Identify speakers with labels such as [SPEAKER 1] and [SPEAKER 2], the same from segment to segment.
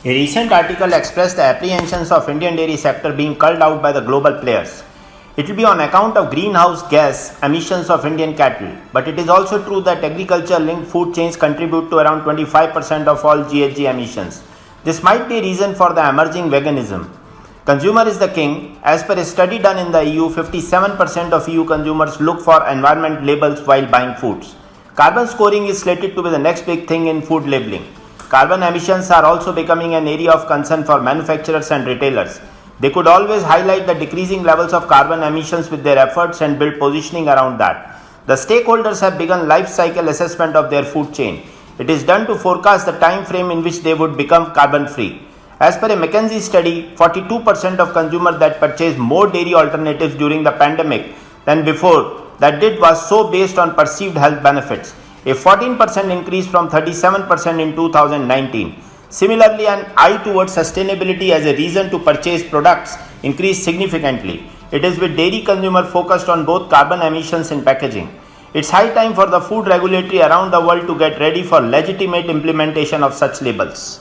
[SPEAKER 1] A recent article expressed the apprehensions of Indian dairy sector being culled out by the global players. It will be on account of greenhouse gas emissions of Indian cattle, but it is also true that agriculture-linked food chains contribute to around 25% of all GHG emissions. This might be a reason for the emerging veganism. Consumer is the king. As per a study done in the EU, 57% of EU consumers look for environment labels while buying foods. Carbon scoring is slated to be the next big thing in food labeling. Carbon emissions are also becoming an area of concern for manufacturers and retailers. They could always highlight the decreasing levels of carbon emissions with their efforts and build positioning around that. The stakeholders have begun life cycle assessment of their food chain. It is done to forecast the time frame in which they would become carbon free. As per a McKinsey study, 42% of consumers that purchased more dairy alternatives during the pandemic than before that did was so based on perceived health benefits, a 14% increase from 37% in 2019. Similarly, an eye towards sustainability as a reason to purchase products increased significantly. It is with dairy consumer focused on both carbon emissions and packaging. It's high time for the food regulatory around the world to get ready for legitimate implementation of such labels.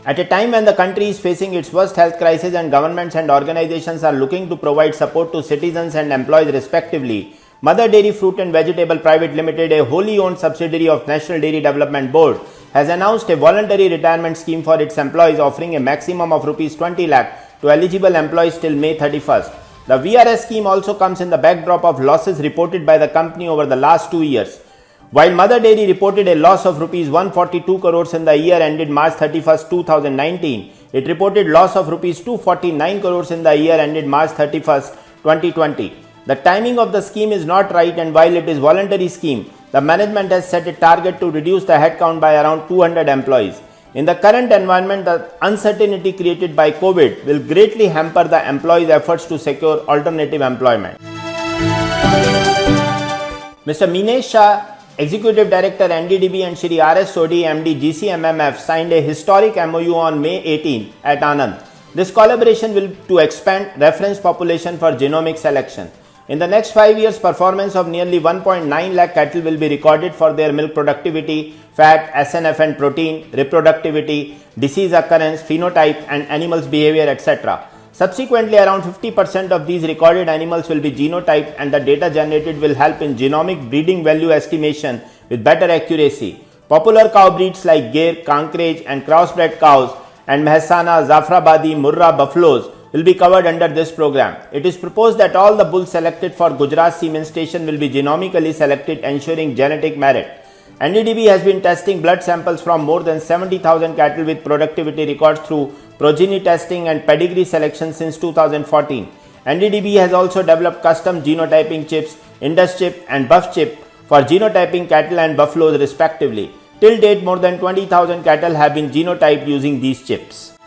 [SPEAKER 1] At a time when the country is facing its worst health crisis and governments and organizations are looking to provide support to citizens and employees respectively, Mother Dairy Fruit and Vegetable Private Limited, a wholly owned subsidiary of National Dairy Development Board, has announced a voluntary retirement scheme for its employees offering a maximum of Rs 20 lakh to eligible employees till May 31st. The VRS scheme also comes in the backdrop of losses reported by the company over the last 2 years. While Mother Dairy reported a loss of Rs 142 crores in the year ended March 31, 2019, it reported loss of Rs 249 crores in the year ended March 31, 2020. The timing of the scheme is not right, and while it is voluntary scheme, the management has set a target to reduce the headcount by around 200 employees. In the current environment, the uncertainty created by COVID will greatly hamper the employees' efforts to secure alternative employment. Mr. Minesh Shah, Executive Director NDDB, and Shri R.S. Sodhi, MD GCMMF, signed a historic MOU on May 18 at Anand. This collaboration will to expand reference population for genomic selection. In the next 5 years, performance of nearly 1.9 lakh cattle will be recorded for their milk productivity, fat, SNF and protein, reproductivity, disease occurrence, phenotype and animals' behavior, etc. Subsequently, around 50% of these recorded animals will be genotyped, and the data generated will help in genomic breeding value estimation with better accuracy. Popular cow breeds like Gir, Kankraj and crossbred cows and Mehsana, Zafrabadi, Murrah buffaloes will be covered under this program. It is proposed that all the bulls selected for Gujarat Semen Station will be genomically selected, ensuring genetic merit. NDDB has been testing blood samples from more than 70,000 cattle with productivity records through progeny testing and pedigree selection since 2014. NDDB has also developed custom genotyping chips, Indus chip and Buff chip for genotyping cattle and buffaloes respectively. Till date, more than 20,000 cattle have been genotyped using these chips.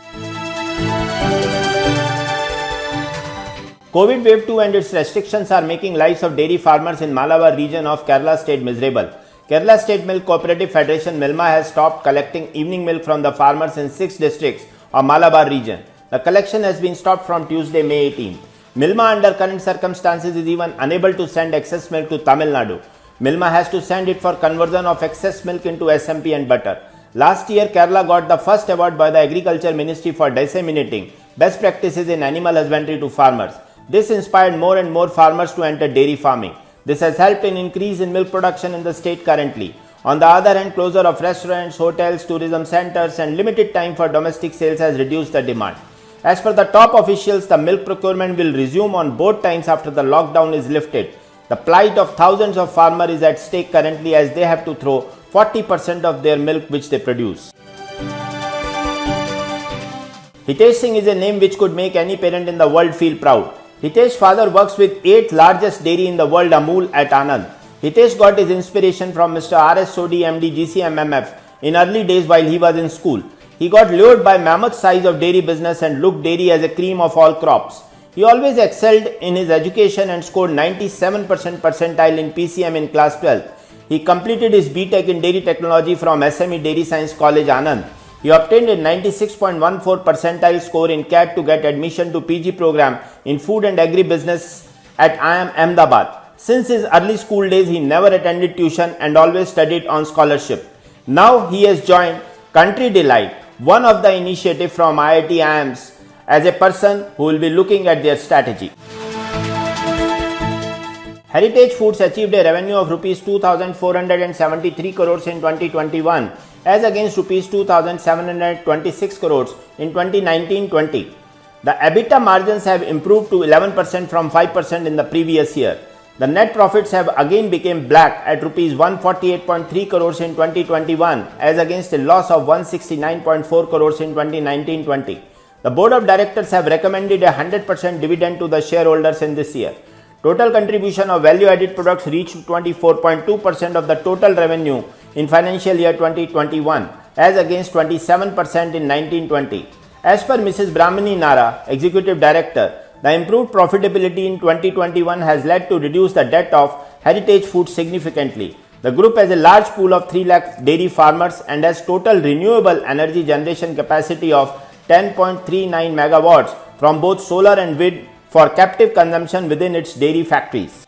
[SPEAKER 1] COVID wave 2 and its restrictions are making lives of dairy farmers in Malabar region of Kerala state miserable. Kerala State Milk Cooperative Federation Milma has stopped collecting evening milk from the farmers in 6 districts of Malabar region. The collection has been stopped from Tuesday, May 18. Milma under current circumstances is even unable to send excess milk to Tamil Nadu. Milma has to send it for conversion of excess milk into SMP and butter. Last year, Kerala got the first award by the Agriculture Ministry for disseminating best practices in animal husbandry to farmers. This inspired more and more farmers to enter dairy farming. This has helped in increase in milk production in the state currently. On the other hand, closure of restaurants, hotels, tourism centers and limited time for domestic sales has reduced the demand. As per the top officials, the milk procurement will resume on both times after the lockdown is lifted. The plight of thousands of farmers is at stake currently, as they have to throw 40% of their milk which they produce. Hitesh Singh is a name which could make any parent in the world feel proud. Hitesh's father works with 8th largest dairy in the world, Amul, at Anand. Hitesh got his inspiration from Mr. R.S. Sodhi, MD GCMMF, in early days while he was in school. He got lured by mammoth size of dairy business and looked dairy as a cream of all crops. He always excelled in his education and scored 97% percentile in PCM in class 12. He completed his BTech in dairy technology from SME Dairy Science College, Anand. He obtained a 96.14 percentile score in CAT to get admission to PG program in food and agribusiness at IIM Ahmedabad. Since his early school days, he never attended tuition and always studied on scholarship. Now he has joined Country Delight, one of the initiative from IIT IIMS, as a person who will be looking at their strategy. Heritage Foods achieved a revenue of rupees 2,473 crores in 2021 as against rupees 2,726 crores in 2019-20. The EBITDA margins have improved to 11% from 5% in the previous year. The net profits have again become black at rupees 148.3 crores in 2021 as against a loss of 169.4 crores in 2019-20. The board of directors have recommended a 100% dividend to the shareholders in this year. Total contribution of value-added products reached 24.2% of the total revenue in financial year 2021 as against 27% in 1920. As per Mrs. Brahmani Nara, Executive Director, the improved profitability in 2021 has led to reduce the debt of Heritage Foods significantly. The group has a large pool of 3 lakh dairy farmers and has total renewable energy generation capacity of 10.39 megawatts from both solar and wind for captive consumption within its dairy factories.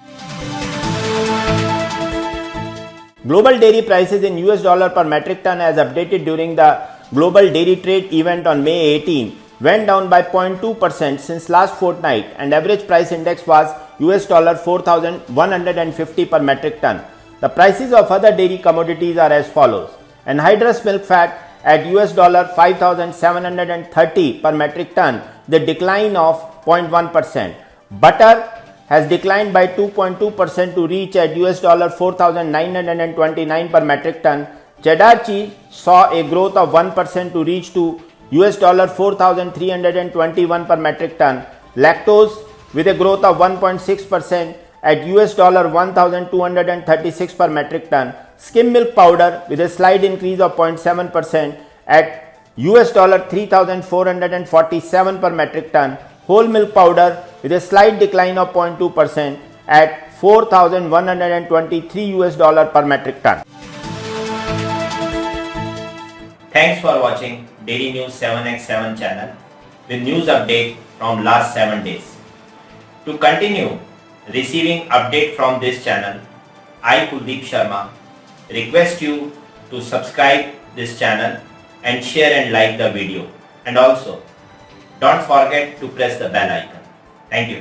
[SPEAKER 1] Global dairy prices in US dollar per metric ton as updated during the Global Dairy Trade event on May 18 went down by 0.2% since last fortnight and average price index was US dollar 4,150 per metric ton. The prices of other dairy commodities are as follows. Anhydrous milk fat at US dollar 5,730 per metric ton, the decline of 0.1%. Butter has declined by 2.2% to reach at US dollar 4,929 per metric ton. Cheddar cheese saw a growth of 1% to reach to US dollar 4,321 per metric ton. Lactose with a growth of 1.6% at US dollar 1,236 per metric ton. Skim milk powder with a slight increase of 0.7% at US dollar 3,447 per metric ton. Whole milk powder with a slight decline of 0.2% at 4,123 US dollar per metric ton.
[SPEAKER 2] Thanks for watching Dairy News 7x7 channel with news update from last 7 days. To continue receiving update from this channel, I Kuldeep Sharma request you to subscribe this channel and share and like the video, and also don't forget to press the bell icon. Thank you.